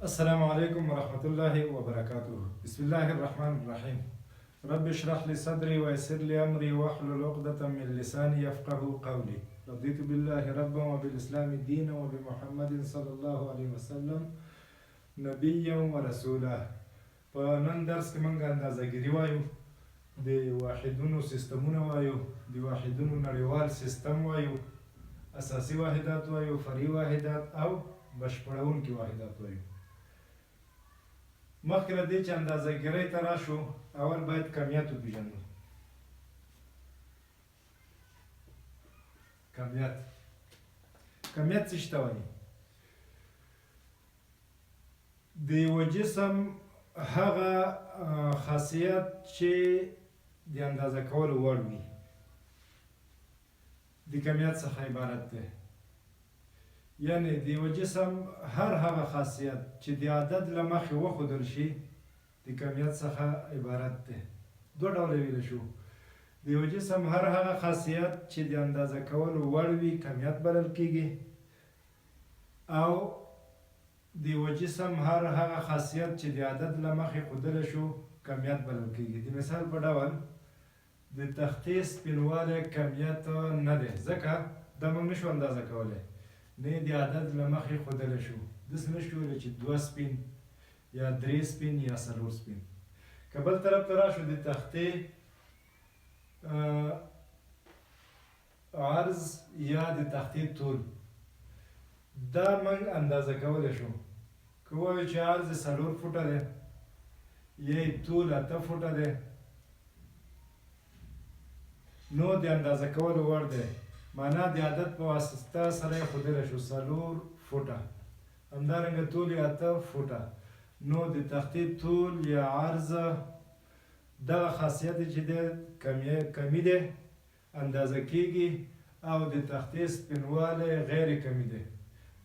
السلام عليكم ورحمة الله وبركاته. بسم الله الرحمن الرحيم. رب اشرح لي صدري ويسر لي أمري واحلل عقدة من لساني يفقه قولي. رضيت بالله ربا وبالإسلام دينا وبمحمد صلى الله عليه وسلم نبيا ورسولا. په نن درس کې موږ اندازهګیري وایو، د واحدونو سیستمونه وایو، د واحدونو نړیوال سیستم وایو، اساسي واحدات وایو، فرعي واحدات او بشپړونکي واحدات وایو. مخکې له دې چې اندازهګیرۍ ته راشو، اول باید کمیت وپېژنو. کمیت څه شي ته وایي؟ د یوه جسم هغه خاصیت چې د اندازه کولو وړ وي د کمیت څخه عبارت دی. یعنی د یوه جسم هر هغه خاصیت چې د عدد له مخې وښودل شي د کمیت څخه عبارت دی. دوه ډوله ویلی شو. د یوه جسم هر هغه خاصیت چې د اندازه کولو وړ وي کمیت بلل کېږي، او د یوه جسم هر هغه خاصیت چې د عدد له مخې ښودلی شو کمیت بلل کېږي. د مثال په ډول د تختې سپینوالی کمیت نه دی، ځکه دا موږ نشو اندازه کولی، نه د عدد له مخې ښودلی شو. داسې نشو ویلی چې 2 سپین یا 3 سپین یا 4 سپین. که بل طرف ته راشو، د تختې عرض یا د تختې طول دا موږ اندازه کولی شو. که ووایو چې عرض 4 فوټه دی یا طول 8 فوټه دی، نو د اندازه کولو وړ دی، معنا د عدد په واسطه سره یې ښودلی شو 4 فوټه. همدارنګه طول یې 8 فوټه. نو د تختې طول یا عرض دغه خاصیت چې دی کمی دی، اندازه کېږي، او د تختې سپینوالی غیر کمی دی.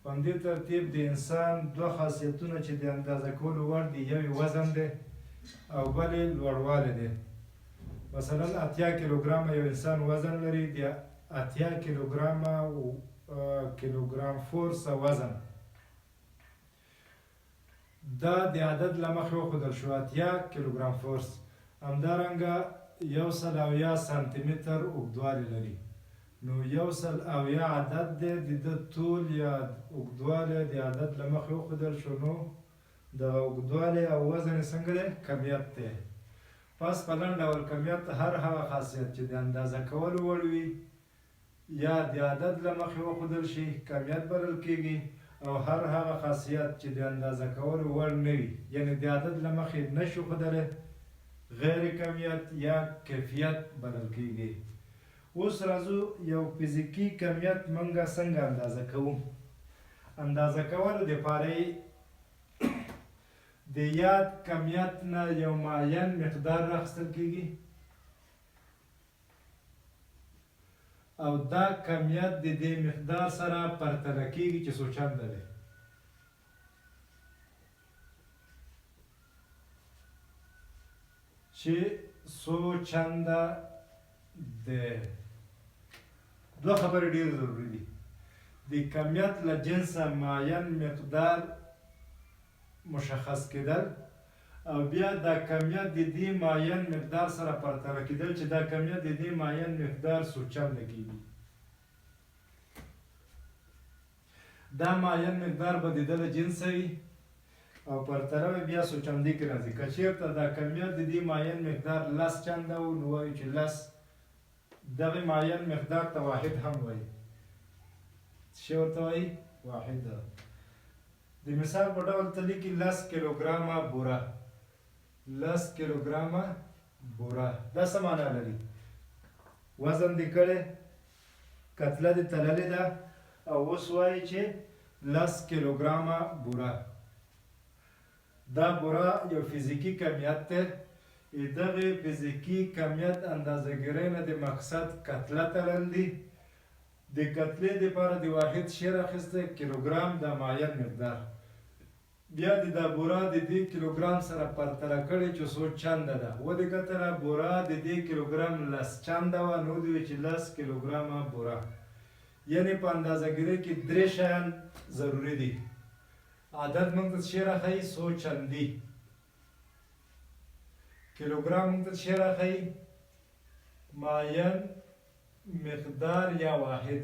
په همدې ترتیب د انسان دوه خاصیتونه چې د اندازه کولو وړ دي، یو یې وزن دی او بل یې لوړوالی دی. مثلا 80 کیلوګرامه یو انسان وزن لري، د 80 کیلوګرام فورس وزن دا د عدد له مخې وښودل شو 80 کیلوګرام فورس. همدارنګه 170 سانتي متر اوږدوالی لري. نو 170 عدد دی، د ده طول یا اوږدوالی د عدد له مخې وښودل شو، نو دغه اوږدوالی او وزن یې څنګه دی؟ کمیت دی. پس په لنډ ډول کمیت هر هغه خاصیت چې د اندازه کولو وړ وي یا د عدد له مخې وښودل شي کمیت بلل کېږي، او هر هغه خاصیت چې د اندازه کولو وړ نه وي، یعنی د عدد له مخې نه شي ښودلی، غیر کمیت یا کیفیت بلل کېږي. اوس راځو یو فزیکي کمیت موږ څنګه اندازه کوو. اندازه کولو دپاره یې د یاد کمیت نه یو معین مقدار راخیستل کېږي، او دا کمیت د دې مقدار سره پرتله کېږي چې څو چنده دی. چې څو چنده دی. دوه خبرې ډېرې ضروري دي. د کمیت له جنسه معین مقدار مشخص کېدل، او بیا دا کمیت د دې معین مقدار سره پرتله کېدل چې دا کمیت د دې معین مقدار څو چنده کېږي. دا معین مقدار به د ده له جنسه وي او پرتله به بیا څو چندۍ کې راځي. که چېرته دا کمیت د دې معین مقدار 10 چنده و، نو وایو چې 10 دغې معین مقدار ته واحد هم وایي. څه شی ورته وایي؟ واحد. د مثال په ډول ته لیکي 10 کیلوګرامه بوره. 10 کیلوګرامه بوره دا څه معنا لري؟ وزن دې کړی، کتله دې تللې ده، او اوس وایي چې 10 کیلوګرامه بوره. دا بوره یو فزیکي کمیت دی. دغې فزیکي کمیت اندازهګیرۍ نه د مقصد کتله تلل دي. د کتلې دپاره د واحد شی راخیستی کیلوګرام، دا معین مقدار. بیا د دا بوره د دې کیلوګرام سره پرتله کړې چې څو چنده ده. ودې کتله بوره د دې کیلوګرام 10 چنده وه، نو ودې ویل چې 10 کیلوګرامه بوره. یعنې په اندازهګیرۍ کې 3 شیان ضروري دي. عدد موږ ته څه راښيي؟ څو چندي. کیلوګرام موږ ته څه راښيي؟ معین مقدار یا واحد.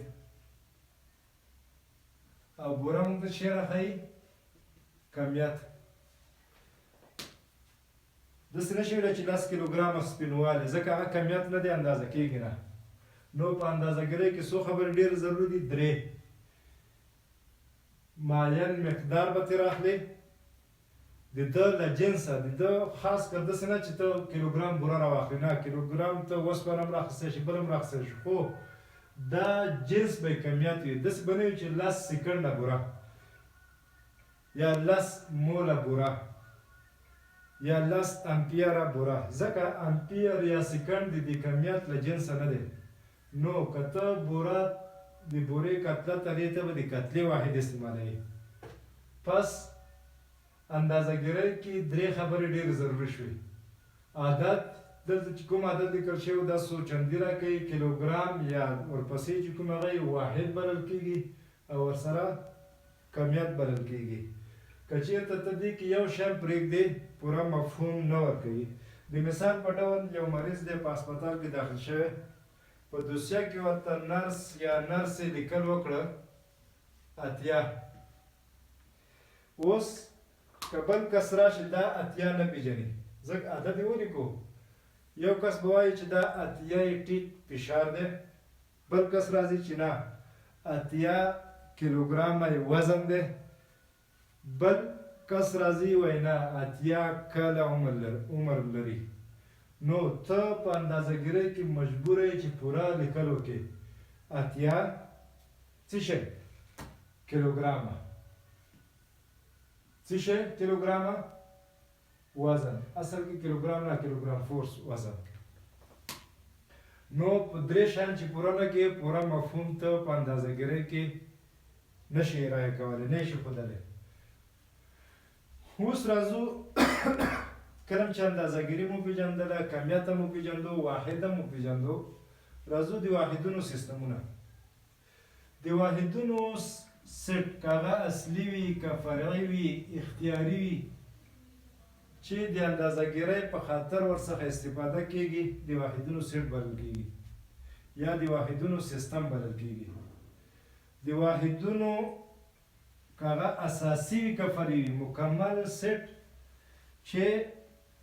او بوره موږ ته څه راښيي؟ کمیت. داسې نه شي ویلی چې 10 کیلوګرامه سپینوالی، ځکه هغه کمیت نه دی، اندازه کېږي نه. نو په اندازه ګرۍ کې څو خبرې ډېرې ضروري دي؟ 3. معین مقدار به ترې راخلې، د ده له جنسه، د ده خاص کر داسې نه چې ته کیلوګرام بوره راواخلې، نه، کیلوګرام ته اوسپنه هم راخیستی شي، بل هم راخیستی شي، خو دا جنس به یې کمیت وي. داسې به نه وي چې 10 سکنډه بوره یا 10 موله بوره یا 10 امپیره بوره، ځکه امپیر یا سکنډ د کمیت له جنسه نه دی. نو که ته بوره د بورې کتله تلې ته به د کتلې واحد استعمالوي. پس اندازه ګیرۍ کې 3 خبرې ډېرې ضروري شوې. عدد، دلته چې کوم عدد ذکر شوی دا څو چندي راکوي، کیلوګرام یا ورپسې چې کوم هغه واحد بلل کېږي او ورسره کمیت بلل کېږي. که چېرته ته دې کې یو شی پرېږدې پوره مفهوم نه ورکوي. د مثال په ډول یو مریض دی په هسپتال کې داخل شوی، په دوسیه کې ورته نرس یا نرسې لیکل وکړه 80. اوس که بل کس راشي دا 80 نه پېژني، ځکه عدد یې ولیکو. یو کس به وایي چې دا 80 یې ټیټ فشار دی، بل کس راځي چې نه 80 کیلوګرامه یې وزن دی، بل کس راځي وایي نه 80 کاله عمر لري. نو ته په اندازه ګیرۍ کې مجبوره یې چې پوره لیکل وکړې 80 څه شی؟ کیلوګرامه. څه شی؟ کیلوګرامه وزن. اصل کې کیلوګرام نه، کیلوګرام فورس وزن. نو په 3 شیان چې پوره نه کړې، پوره مفهوم ته په اندازه ګیرۍ کې نه شي رایه کولی، نه یې شي ښودلی. اوس راځو کله چې اندازه ګیري مو پېژندله، کمیت هم وپېژندو، واحد هم وپېژندو، راځو د واحدونو سیستمونه. د واحدونو سیټ، که هغه اصلي وي، که فرعي وي، اختیاري وي، چې د اندازه ګیرۍ په خاطر ورڅخه استفاده کېږي، د واحدونو سیټ بلل کېږي یا د واحدونو سیستم بلل کېږي. د واحدونو که هغه اساسي وي که فرعي وي، مکمل سیټ چې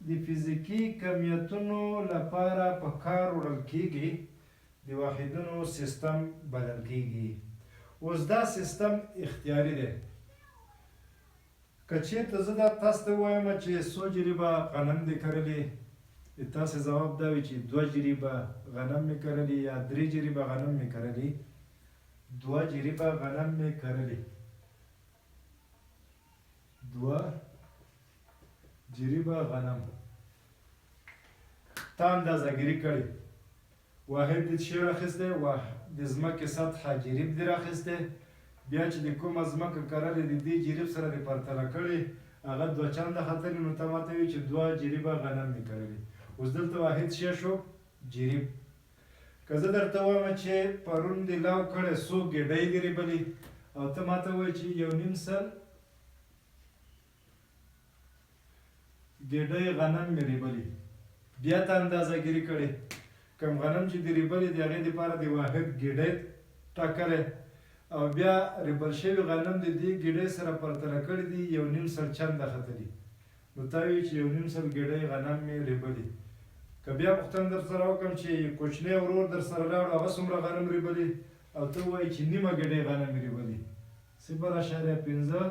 د فزیکي کمیتونو لپاره په کار وړل کېږي، د واحدونو سیستم بلل کېږي. اوس دا سیستم اختیاري دی. که چېرته زه دا تاسو ته ووایم چې څو جریبه غنم دې کرلي، د تاسې ځواب دا وي چې 2 جریبه غنم مې کرلي یا 3 جریبه غنم مې کرلي. 2 جریبه غنم مې کرلي، 2 جریبه غنم. تا اندازه ګیري کړې، واحد دې څه راخیستی؟ د ځمکې سطحه جریب دې راخیستی. بیا چې د کومه ځمکه کرلې د دې جریب سره دې پرتله کړې، هغه 2 چنده ختلي، نو ته ماته وایي چې 2 جریبه غنم مې کرلي. اوس دلته واحد څه شو؟ جریب. که زه درته وایم چې پرون دې لو کړی 100 ګېډۍ دې ریبلي، او ته ماته وایي چې 1.5 سل ګېډۍ غنم مې ریبلي، بیا ته اندازه ګیري کړې. کوم غنم چې دې ریبلي د هغې دپاره د واحد ګېډۍ ټاکلی، او بیا ریبل شوي غنم د دې ګېډۍ سره پرتله کړي دي 1.5 سل چنده ختلي، نو تا وایي چې 1.5 سل ګېډۍ غنم مې ریبلي. که بیا پوښتنه در سره وکړم چې کوچنی ورور در سره لاړو، هغه څومره غنم ریبلي، او ته وایي چې نیمه ګېډۍ غنم مې ریبلي، 0.5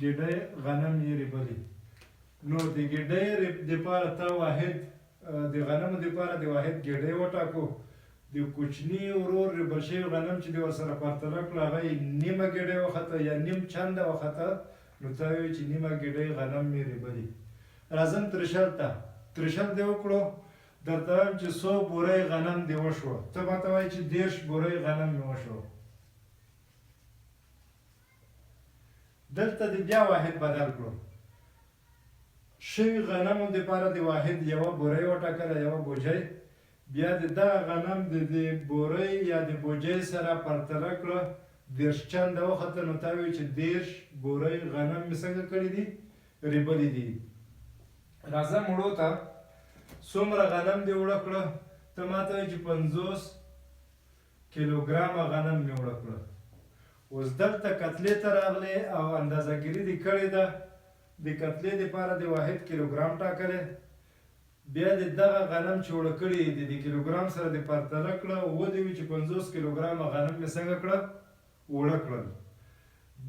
ګېډۍ غنم یې ریبلي. نو د ګېډۍ دپاره تا واحد، د غنمو دپاره د واحد ګېډۍ وټاکو، د کوچني ورور ریبل شوي غنم چې دې ورسره پرتله کړو هغه یې نیمه ګېډۍ وخته یا نیم چنده وخته، نو تا وایي چې نیمه ګېډۍ غنم مې ریبلي. راځم ترشل ته، ترشل دې وکړو، درته وایم چې 100 بورۍ غنم دې وشوه، ته ماته وایي چې 10 بورۍ غنم مې وشوه. دلته دې بیا واحد بدل کړو، شوي غنمو دپاره د واحد یوه بورۍ وټاکله، یوه بوجۍ، بیا د دغه غنم د بورۍ یا د بوجۍ سره پرتله کړه، دېرش چنده وخته نو تا وایي چې 10 بورۍ غنم مې څنګه کړي دي ریبلي دي. راځه مړو ته څومره غنم دې اوړه کړه؟ ته ما ته وایي چې 50 کیلوګرامه غنم مې اوړه کړه. اوس دلته کتلې ته راغلی او اندازهګیري دې کړې ده. د کتلې دپاره د 1 کیلوګرام ټاکلی، بیا د دغه غنم چې اوړه کړي د کیلوګرام سره دې پرتله کړه، ودې وي چې 50 کیلوګرامه غنم مې څنګه کړه اوړه کړل.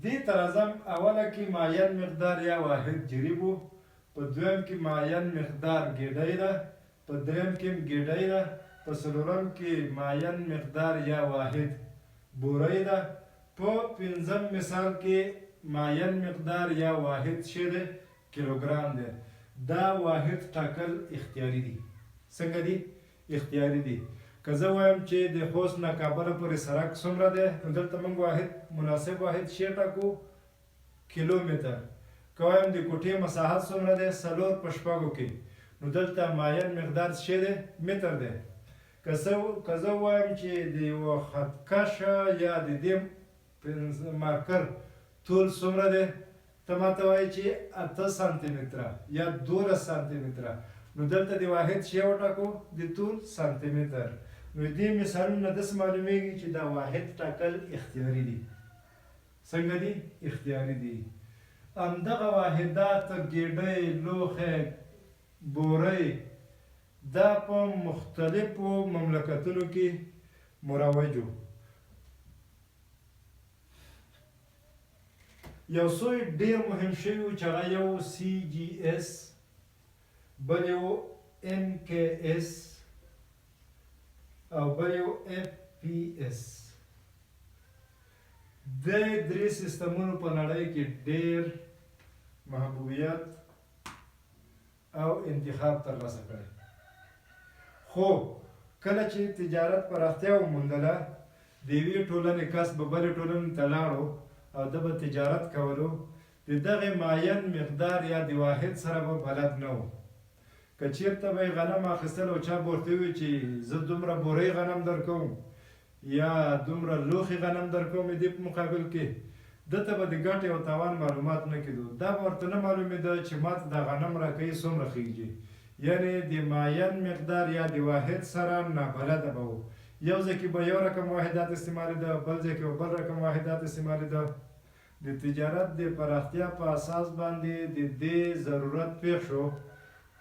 دې ته راځم، اوله کې معین مقدار یا واحد جریب و، په دویم کې معین مقدار ګېډۍ ده، په دریم کې ګېډۍ ده، په څلورم کې معین مقدار یا واحد بورۍ ده، په پنځم مثال کې معین مقدار یا واحد څه دی کیلوګرام دی. دا واحد ټاکل اختیاري دي. څنګه دي؟ اختیاري دي. که زه وایم چې د خوست نه کابل پورې سړک څومره دی، نو دلته موږ واحد مناسب واحد شی ټاکو کیلومتر. که وایم د کوټې مساحت څومره دی 4 په شپږو کې، نو دلته معین مقدار څه دی متر دی. که زه وایم چې د یوه خطکشه یا د دې مارکر طول څومره دی، ته ماته وایي چې 8 سانتي متره یا 12 سانتي متره، نو دلته د واحد شی وټاکو د طول سانتي متر. نو دې مثالونه داسې معلومیږي چې دا واحد ټاکل اختیاري دي. څنګه دي؟ اختیاري دي. همدغه واحدات ګېډۍ، لوښی، بورۍ دا په مختلفو مملکتونو کې مروج وو. یو څو ډېر مهم شوي وو چې هغه یو CGS، بل یو MKS او بل یو FPS. د درې سیستمونو په نړۍ کې ډېر محبوبیت او انتخاب ترلاسه کړی. خو کله چې تجارت پراختیا وموندله، د یوې ټولنې کس به بلې ټولنې ته لاړو او ده به تجارت کولو، د دغې معین مقدار یا د واحد سره به بلد نه و. که چېرته به یې غنم اخیستل او چا به ورته ووایي چې زه دومره بورۍ غنم درکوم یا دومره لوښي غنم درکوم دې په مقابل کې، ده ته به د ګټې او تاوان معلومات نه کېدو. دا به ورته نه معلومېده چې ما ته دا غنم راکوي څومره خیږي. یعنې د معین مقدار یا د واحد سره نابلده به و. یو ځای کې به یو رقم واحدات استعمالېده، بل ځای کې به بل رقم واحدات استعمالېده. د تجارت د پراختیا په اساس باندې د دې ضرورت پېښ شو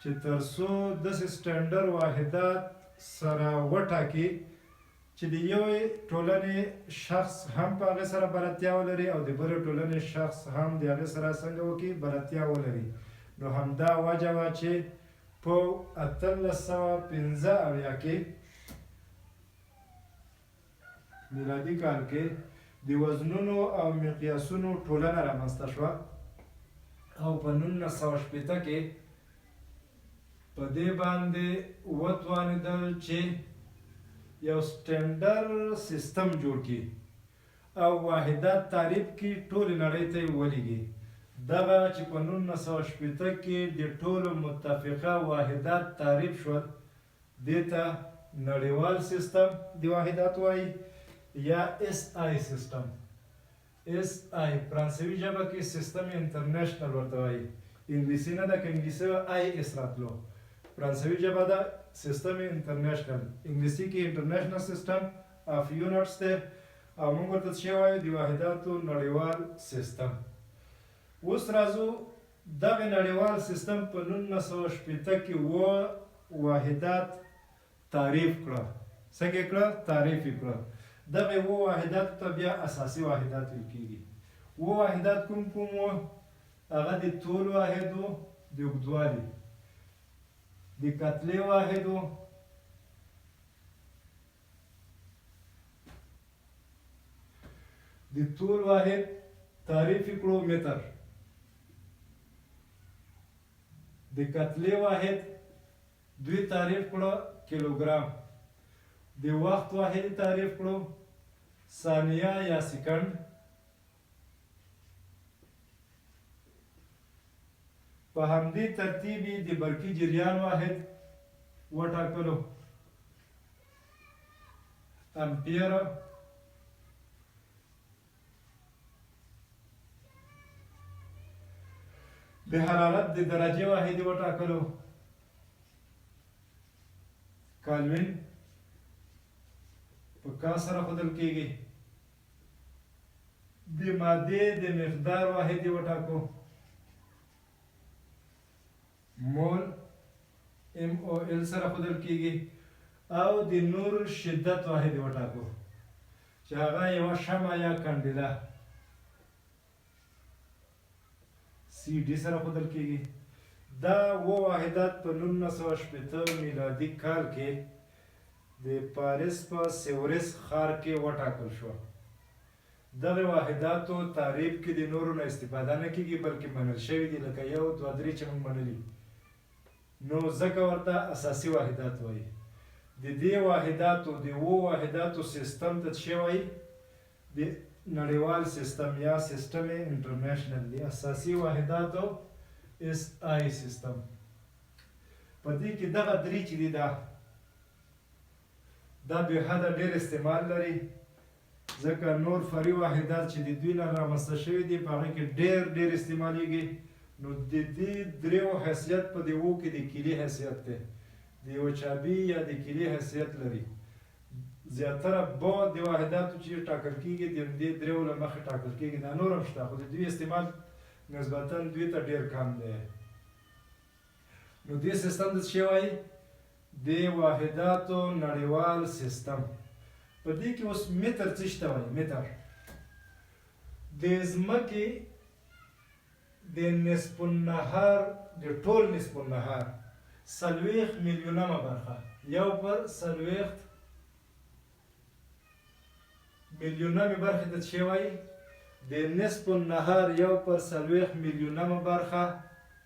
چې تر څو داسې سټنډر واحدات سره وټاکي چې د یوې ټولنې شخص هم په هغې سره بلدتیا ولري او د بلې ټولنې شخص هم د هغې سره څنګه وکړي بلدتیا ولري. نو همدا وجه وه چې په 1875 کې میلادي کال کې د وزنونو او مقیاسونو ټولنه رامنځته شوه او په 19شپېته کې په دې باندې وتوانېدل چې یو سټنډر سیستم جوړ کړي او واحدات تعریف کړي، ټولې نړۍ ته یې ولیږي. دغه چې په 19شپېته کې د ټولو متفقه واحدات تعریف شول، دې ته نړیوال سیستم د واحدات وایي یا SI سیستم. SI فرانسوي ژبه کې سیستم انټرنیشنل ورته وایي. انګلیسي نه ده، که انګلیسي وه IS راتلو. فرانسوي ژبه ده سیستم انټرنیشنل، انګلیسي کې انټرنیشنل سیستم آف یونټس دی او موږ ورته څه وایو؟ د واحداتو نړیوال سیستم. اوس راځو دغه نړیوال سیستم په 19شپېته کې واحدات تعریف کړه. څنګه یې کړه؟ تعریف یې کړه. دغه واحداتو ته بیا اساسي واحدات ویل کېږي. واحدات کوم کوم وو؟ هغه د طول واحد و، د اوږدوالي، د کتلې واحد و، د طول واحد تعریف یې کړو متر، د کتلې واحد دوی تعریف کړو کیلوګرام، د وخت واحد تعریف کړو ثانیه یا سکند، په همدې ترتیب یې د برقي جریان واحد وټاکلو امپیر، د حرارت د درجې واحد وټاکلو کالوین په کا سره ښودل کیږي. د مادې د مقدار واحد وټاکو مول MOL سره ښودل کیږي او د نور شدت واحد وټاکو چې هغه یوه شمع یا کندله CD سره ښودل کیږي. دا واحدات په 1980 میلادي کال کې د پاریس په سیورس ښار کې وټاکل شو. دغه واحداتو تعریف کې د نورو نه استفاده نه کیږي بلکې منل شوي دي لکه 1 2 3 چې موږ منلي نو ځکه ورته اساسي واحدات وایي. د دې واحداتو د واحداتو سیستم ته څه وایي؟ د نړیوال سیستم یا سیستم انټرنیشنل دی اساسي واحداتو SI سیستم. په دې کې دغه درې چې دي دا به حده ډېر استعمال لري ځکه نور فرعي واحدات چې د دوی نه رامنځته شوي دي په هغې کې ډېر استعمالیږي. نو د دې دریو حیثیت په دې اوو کې د کلي حیثیت دی د یوه چابي یا د کلي حیثیت لري. زیاتره بعد د واحداتو چې ټاکل کېږي د دې دریو له مخې ټاکل کېږي. دا نور هم شته خو د دوی استعمال نسبتا دوی ته ډېر کم دی. نو دې سیستم ته څه وایي؟ د واحداتو نړیوال سیستم. په دې کې اوس متر څه شته وایي؟ متر د ځمکې د نصف النهار د ټول نصف النهار 40 میلیونمه برخه 1/40 میلیونمه برخه ته څه وایي؟ د نصف النهار 1/40 میلیونمه برخه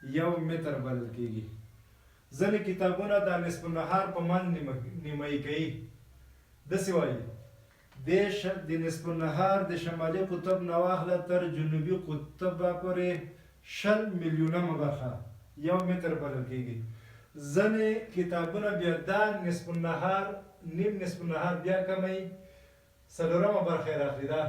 1 متر بلل کېږي. ځینې کتابونه دا نصف النهار په من نیمایي کوي. داسې وایي د نصف النهار د شمالي قطب نه واخله تر جنوبي قطب پورې 20 میلیونمه برخه 1 متر بلل کېږي. ځینې کتابونه بیا دا نصف النهار نیم نصف النهار بیا کمی 4مه برخه یې راخلي. دا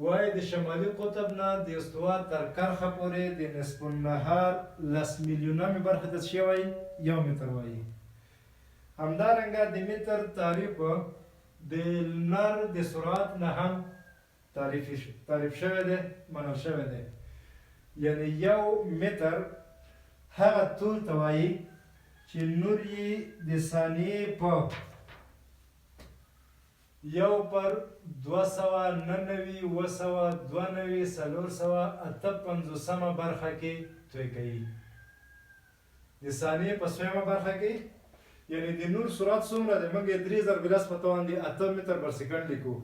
وایي د شمالي قطب نه د استوا تر کرښه پورې د نصف النهار 10 میلیونمه برخه ته څه وایي؟ 1 متر وایي. همدارنګه د متر تعریف د لمر د سرعت نه هم تعریف شوی دی منل شوی دی. یعنی 1 متر هغه طول ته وایي چې نور یې د ثانیې په 1/299 458 برخه کې توی کوي. د ثانیې په 100مه برخه کې یعنی د نور سرعت څومره دی؟ موږ یې 3000 بلس په توان دی 8 متر بر سکند لیکو.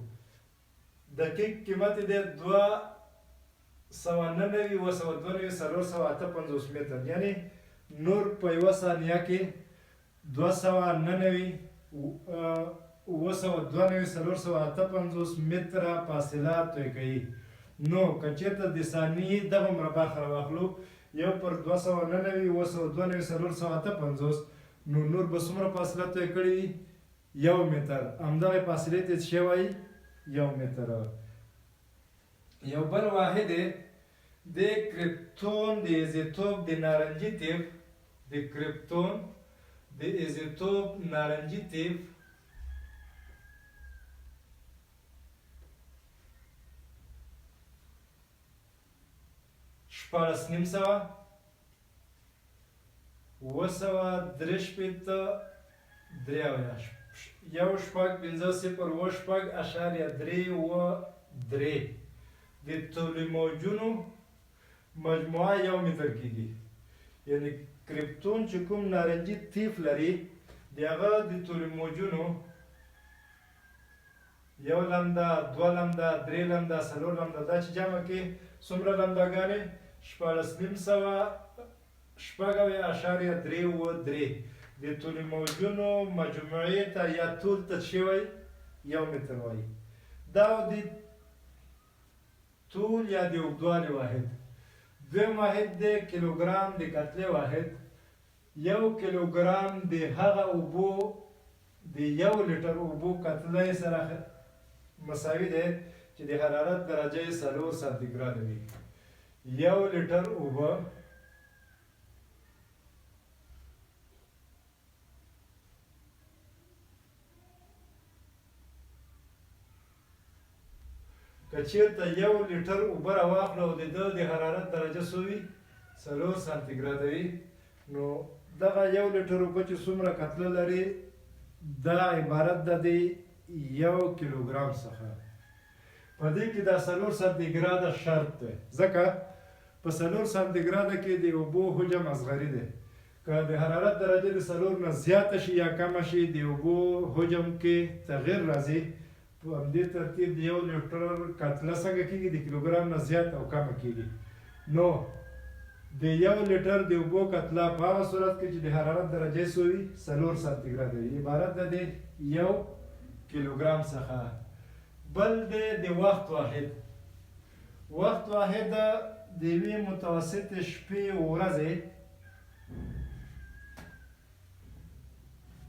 دقیق قیمت یې دی 299 458 متر یعنی نور په یوه ثانیه کې 299 458 متره فاصله توی کوي. نو که چېرته د ثانیې دغومره برخه راواخلو 1/299 458 نو نور به څومره فاصله توی کړي؟ 1 متر. همدغې فاصلې ته څه وایي؟ 1 متر. یو بل واحد د کرپتون د ایزوتوپ د نارنجي تیپ د کرپتون د ایزوتوپ نارنجي تیپ شپاړس نیم سوه 963 یو شپږ 50.3 د طول موجونو مجموعه 1 متر کېږي. یعنی کرپتون چې کوم نارنجي تیف لري د هغه د طول موجونو 1 لمده 2 لمده 3 لمده 4 لمده دا چې جمع کې څومره لمدهګانې 14.3 د طول موجونو مجموعې ته یا طول ته څه وایي؟ 1 متر وایي. دا د طول یا د اوږدوالي واحد. دویم واحد د کیلوګرام د کتلې واحد. 1 کیلوګرام د هغه اوبو د 1 لیټر اوبو کتلې سره مساوي دی چې د حرارت درجه 4 سانتیګراد وي. 1 لیټر اوبه که چېرته 1 لیټر اوبه راواخلو او د ده د حرارت درجه څو وي 4 سانتیګراده وي نو دغه 1 لیټر اوبه چې څومره کتله لري دا عبارت ده د 1 کیلوګرام څخه په دې کې دا 4 سانتیګراده شرط دی ځکه په 4 سانتیګراده کې د اوبو حجم اصغري دی که د حرارت درجه د 4 نه زیاته شي یا کمه شي د اوبو حجم کې تغیر راځي په همدې ترتیب د 1 لیټر کتله څنګه کېږي د کیلوګرام نه زیات او کمه کېږي نو د 1 لیټر د اوبو کتله په هغه صورت کې چې د حرارت درجه څو وي 4 سانتیګراده وي عبارت ده د 1 کیلوګرام څخه بل دی د وخت واحد د یوې متوسطې شپې ورځې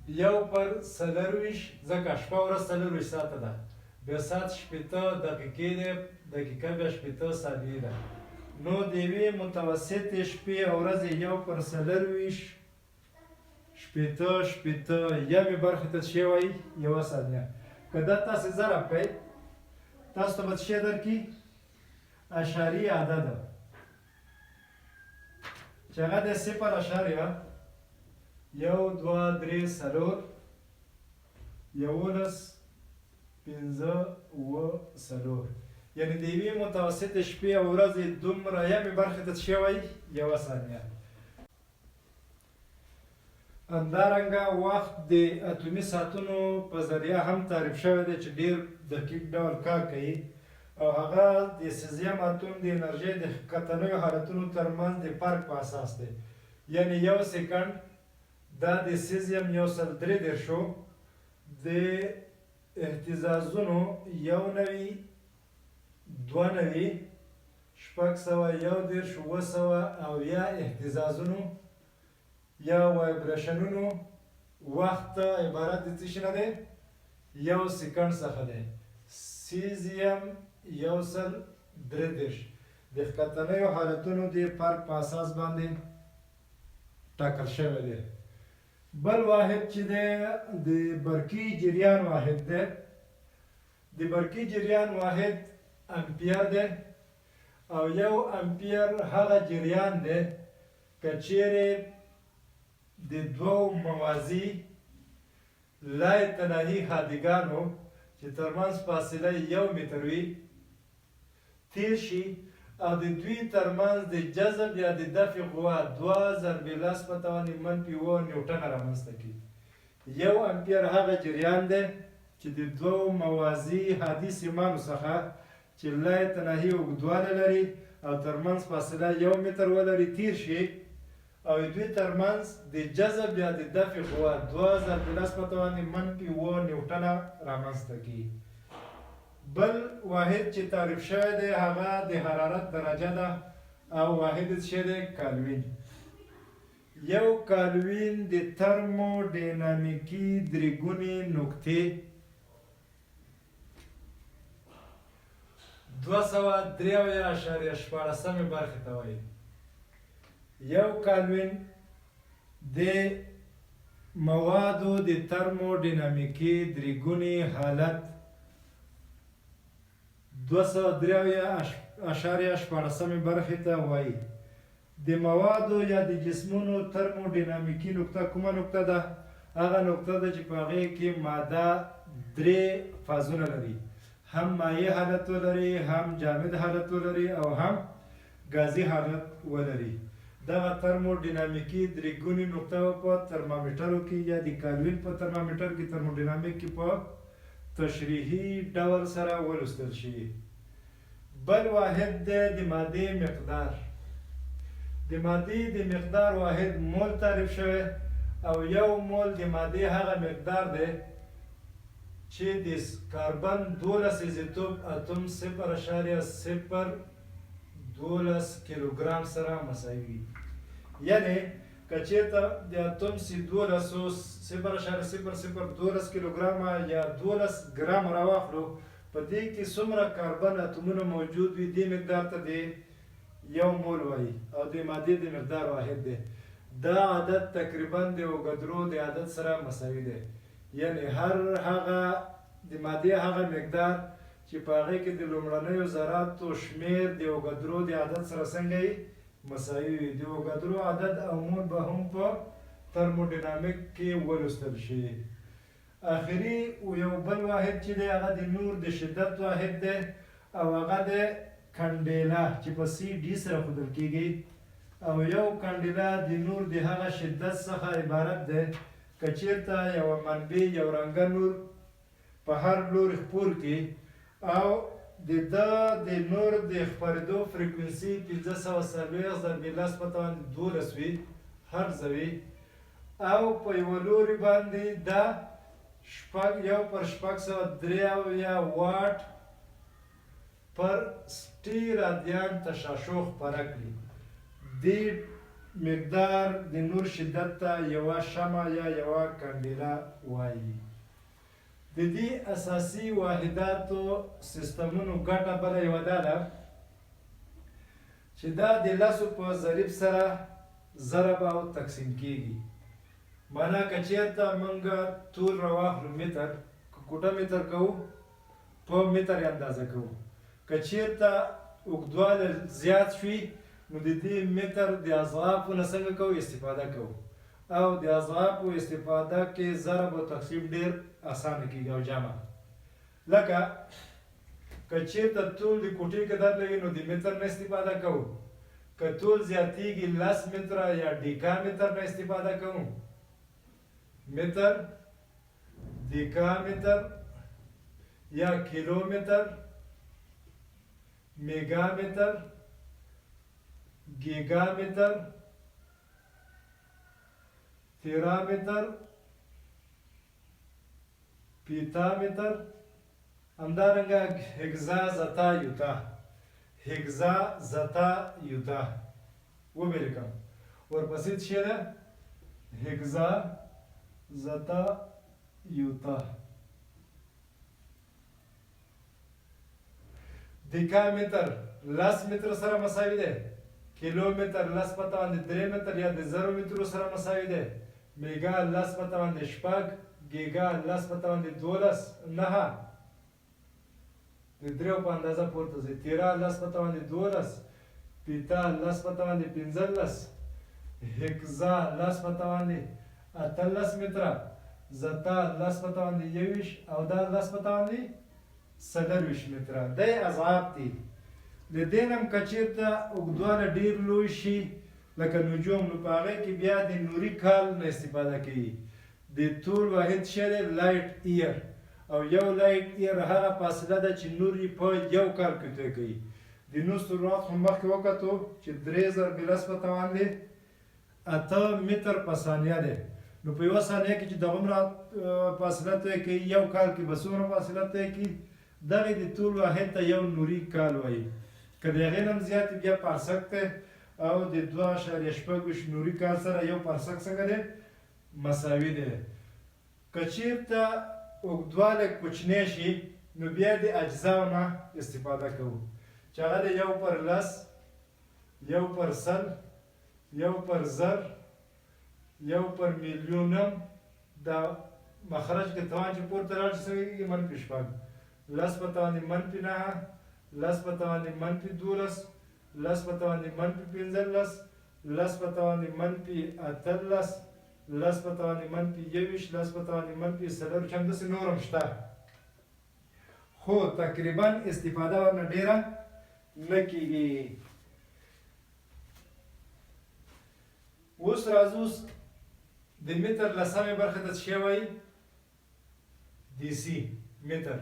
1/24 ځکه شپه ورځ 24 ساعته ده بیا ساعت 80 دقیقې دی دقیقه بیا 80 ثانیې ده نو د یوې متوسطې شپې او ورځې 1/24 شپېته یمې برخې ته څه وایي 1 ثانیه که دا تاسې ضرب کړئ تاسو ته به څه درکړي اشاریه عدد چې هغه د 0.1 2 3 4 11 15 4 یعنی د یوې متوسطې شپې او ورځې دومره یمې برخې ته څه وایي 1 ثانیه همدارنګه وخت د اتومي ساعتونو په ذریعه هم تعریف شوی دی چې ډېر دقیق ډول کار کوي او هغه د سیزیم اتوم د انرژۍ د ښکتنیو حالتونو ترمنځ د فرق په اساس دی یعنی 1 سکند دا د سیزیم 1.3 د اهتزازونو 190 290 610 700 اهتزازونو یا وایبریشنونو وخت عبارت د څه شي نه دی 1 سکند څخه دی سیزیم 1.3 د ښکتنیو حالتونو د فرق په اساس باندې ټاکل شوی دی بل واحد چې دی د برقي جریان واحد دی د برقي جریان واحد امپیر دی او 1 امپیر هغه جریان دی که چیرې د دوو موازي لای تناهي هادګانو چې ترمنځ فاصله 1 متر وي تیر شي او د دوی ترمنځ د جذب یا د دفع قوه 2 ضرب لس په تواني منفي 7 نیوټن رامنځته کړي 1 امپیر هغه جریان دی چې د دوو موازي هادي سیمانو څخه چې لای تناهي اوږدوالی لري او ترمنځ فاصله 1 متر ولري تیر شي او دوی ترمنځ د جذب یا د دفع قوه 2 ضرب لس په تواني منفي 7 نیوټنه رامنځته کړي بل واحد چې تعریف شوی دی هغه د حرارت درجه ده او واحد یې څه دی کالوین 1 کالوین د ترموډینامیکي درېګونې نقطې 293.14 برخې ته وایي 1 کالوین د موادو د ترموډینامیکي درېګونې حالت 293.14 برخې ته وایي د موادو یا د جسمونو ترموډینامیکي نقطه کومه نقطه ده هغه نقطه ده چې په هغې کې ماده 3 فازونه لري هم مایع حالت ولري هم جامد حالت ولري او هم ګازي حالت ولري دغه ترموډینامیکي درېګونې نقطه په ترمامیټرو کې یا د کالوین په ترمامیټر کې ترموډینامیک کې په تشریحي ډول سره ولوستل شي بل واحد دی د مادې مقدار د مادې د مقدار واحد مول تعریف شوی او 1 مول د مادې هغه مقدار دی چې د کاربن 12 ایزوټوپ اتوم 0.012 کیلوګرام سره مساوي وي یعنی که چېرته د اتوم سی 0.012 کیلوګرامه یا 12 ګرام راواخلو په دې کې څومره کاربن اتومونه موجود وي دې مقدار ته د 1 مول وایي او د مادې د مقدار واحد دی دا عدد تقریبا د اوګدرو د عدد سره مساوي دی یعنی هر هغه د مادې هغه مقدار چې په هغې کې د لومړنیو ذراتو شمېر د اوګدرو د عدد سره څنګه مساوي وي. د اوګدرو عدد او مول به هم په ترموډینامیک کې ولوستل شي. آخري یو بل واحد چې دی هغه د نور د شدت واحد دی او هغه د کندیلا چې په سی ډي سره ښودل کېږي. او یو کندیلا د نور د هغه شدت څخه عبارت دی که چېرته یوه منبع یو رنګه نور په هر لوري خپور کړي او د ده د نور د خپرېدو فریکونسي 540 ضربې 10^12 وي هرز وي او په یوه لوري باندې دا 1/603 واټ پر سټي رادیان تشعشع خپره کړي. دې مقدار د نور شدت ته یوه شمع یا یوه کندیلا وایي. د دې اساسي واحداتو سیستمونو ګټه بله یوه دا ده چې دا د 10 په ضریب سره ضرب او تقسیم کېږي. معنا که چېرته موږ طول راواخلو متر که کوټه متر کوو په متر یې اندازه کوو. که چېرته اوږدوالی زیات شوي نو د دې متر د اضعافو نه څنګه کوو استفاده کوو او د اضعافو استفاده کې ضرب او تقسیم ډېر اسانه کېږي او جمع. لکه که چېرته طول د کوټې کې درلږي نو د متر نه استفاده کوو. که طول زیاتېږي 10 متره یا ډیکا متر نه استفاده کوو. متر، دیکا متر یا کیلومتر، میگا متر، گیگا متر، تیرا متر، پیتا متر، همدارنګه هگزا زتا یوتا. هگزا زتا یوتا وبلیکم. ورپسې څه ده؟ هگزا زتا یوتا. دیکامتر 10 متر سره مساوي دی. کیلومتر 10^3 متر یا د 0 مترو سره مساوي دی. میگا 10^4، ګیگا 10^12 9 د دریو په اندازه پورته ځي. تیرا 10^12، پیتا 10^15، هکزا 10^18 متره، زتا 10^21 او دا 10^40 متره. دی اضعاف دي. د دې نه هم که چېرته اوږدوالی ډېر لوی شي لکه نجوم نو په هغې کې بیا د نوري کال نه استفاده کوي. د طول واحد څه دی؟ لایټ ایر. او یو لایټ ایر هغه فاصله ده چې نور یې په یو کال کې طی کوي. د نور سرعت خو مخکې وکتو چې 3,10^8 متر په ثانیه دی. نو په یوه ثانیه کې چې دغومره فاصله طی کوي یو کال کې به څومره فاصله طی کوي؟ دغې د طول واحد ته یو نوري کال وایي. که د هغې نه هم زیات بیا پارسک دی او د 2.6 نوري کال سره یو پارسک څنګه دی؟ مساوي دی. که چېرته اوږدوالی کوچنی شي نو بیا د اجزاو نه استفاده کوو چې هغه د 1/10، 1/100، 1/1000، 1/1,000,000. دا مخرج کې توان چې پورته لاړ شي څنګه کېږي؟ -6. 10^-9، 10^-12، 10^-15، 10^-18، 10^-21، 10^-4 همداسې نور هم شته. خو تقریبا استفاده ورنه ډېره نه کېږي. اوس راځو د متر لسمې برخې ته څه وایي؟ ډي سي متر.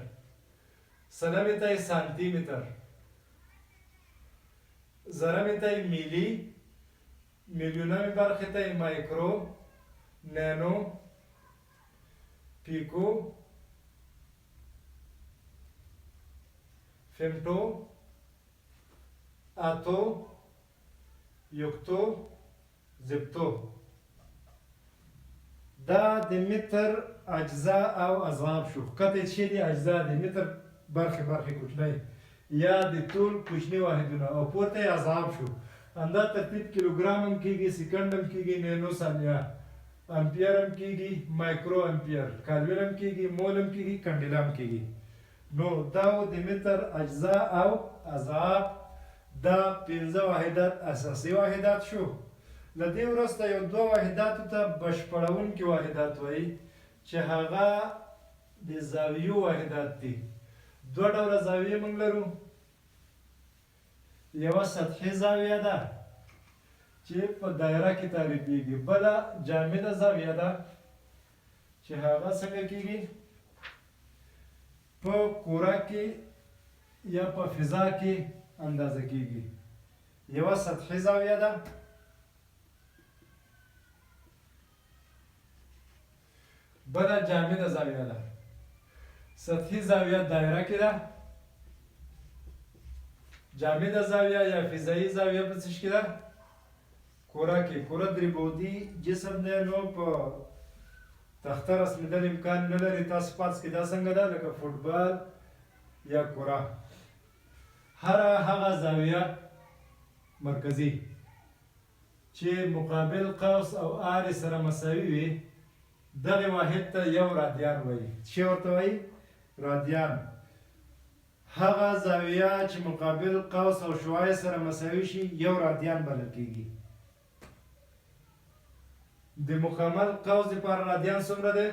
سلمې ته یې سانتي متر، زرمې ته یې میلي، میلیونمې برخې ته یې مایکرو، نانو، پیکو، فیمټو، اتو، یوکتو، زبتو. دا د متر اجزا او اضعاف شو. ښکته چې دي اجزا د متر برخې کوچنۍ یا د طول کوچني واحدونه او پورته یې اضعاف شو. همدا ترتیب کیلوګرام هم کېږي، سیکنډ هم کېږي، نینو ثانیه، امپیر هم کېږي، مایکرو امپیر، کالوین هم کېږي، مول هم کېږي، کنډیلا هم کېږي. نو دا د متر اجزا او اضعاف دا 15 واحدات اساسي واحدات شو. له دې وروسته یو دوه واحداتو ته بشپړونکي واحدات وایي چې هغه د زاویو واحدات دي. دوه ډوله زاویې موږ لرو. یوه سطحي زاویه ده چې په دایره کې تعریفېږي، بله جامده زاویه ده چې هغه څنګه کېږي په کوره کې یا په فضا کې اندازه کېږي. یوه سطحي زاویه ده بله جامده زاویه ده. سطحي زاویه دایره کې ده، جامده زاویه یا فضایي زاویه په څه کې ده؟ کوره کې. کوره درې بعدي جسم دی، نو په تخته رسمېدل امکان نه لري. تاسو پاتس کې دا څنګه ده لکه فوټبال یا کوره. هره هغه زاویه مرکزي چې مقابل قوس او آر سره مساوي وي دغه واحد ته یو رادیان وایي. څه ورته وایي؟ رادیان. هغه زاویه چې مقابل قوس او شعاع سره مساوي شي یو رادیان بلل کېږي. د مکمل قوس لپاره رادیان څومره دی؟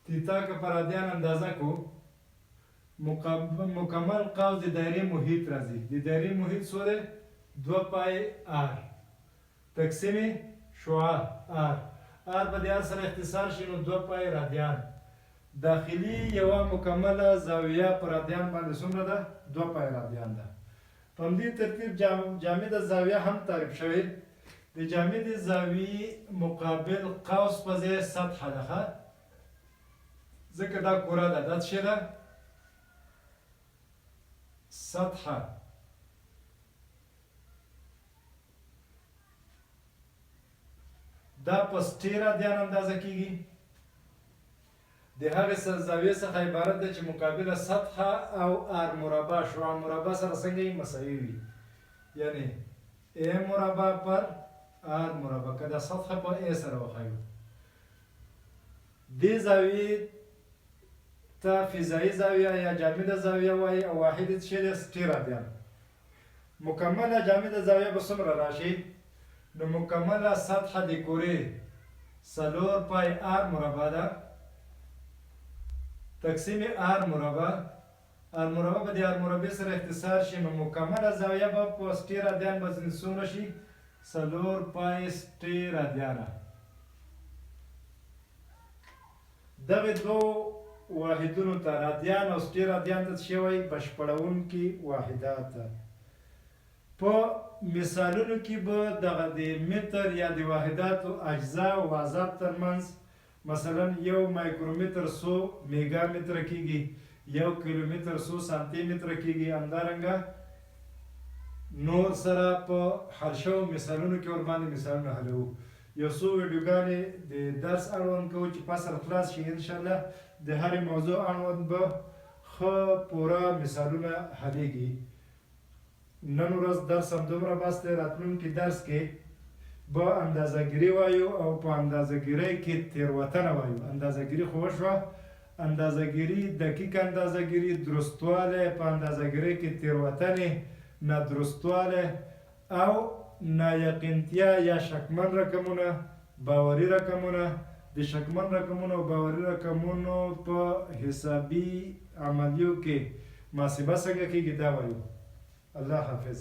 تیتا که په رادیان اندازه کو مکمل قوس د دایرې محیط راځي. د دایرې محیط څو دی؟ 2 پای آر تقسیم شعاع آر. آر به د آر سره اختصار شي نو 2 پای رادیان. داخلي یوه مکمله زاویه په رادیان باندې څومره ده؟ 2 پای رادیان ده. په همدې ترتیب جامده زاویه هم تعریف شوې. د جامد زاویې مقابل قوس په ځای سطحه ده، ځکه دا کوره ده. دا څه ده؟ سطحه. دا په 60 رادیان اندازه کېږي. د هغې زاویې څخه عبارت ده چې مقابله سطحه او آر مربع شعاع مربع سره څنګه یې مساوي وي، یعنی ا مربع پر آر مربع. که دا سطحه په ا سره وښیو دې زاویې ته فضایي زاویه یا جامده زاویه وایي او واحد یې څه دی؟ 60 رادیان. مکمله جامده زاویه به څومره راشي؟ نو مکمله سطحه د کورې 4 پای آر مربع ده تقسیم آر مربع. آر مربع به د آر مربع سره اختصار شي نو مکمله زاویه به په 60 رادیان باندې څومره شي؟ 4 پای 60 رادیانه. دغه دو واحدونو ته رادیان او 60 رادیان ته څه وایي؟ بشپړونکي واحدات. په مثالونو کې به دغه د متر یا د واحداتو اجزا او اعضاب ترمنځ مثلا یو مایکرومتر 100 میگا متر کېږي، یو کیلومتر 100 سانتي متر کېږي. همدارنګه نور سره په حل شوو مثالونو کې ورباندې مثالونه حلوو. یو څو ویډیوګانې د درس اړوند کوو چې فصل خلاص شي انشاءالله د هرې موضوع اړوند به ښه پوره مثالونه حلیږي. نن ورځ درس همدومره بس دی. راتلونکي درس کې به اندازهګیري وایو او په اندازهګیرۍ کې تېروتنه وایو. اندازهګیري خو وشوه، اندازهګیري دقیق اندازهګیري، درستوالی په اندازهګیرۍ کې تېروتنې، نادرستوالی او نایقینتیا یا شکمن رقمونه، باوري رقمونه. د شکمن رقمونو او باوري رقمونو په حسابي عملیو کې محاسبه څنګه کېږي دا وایو. الله حافظ.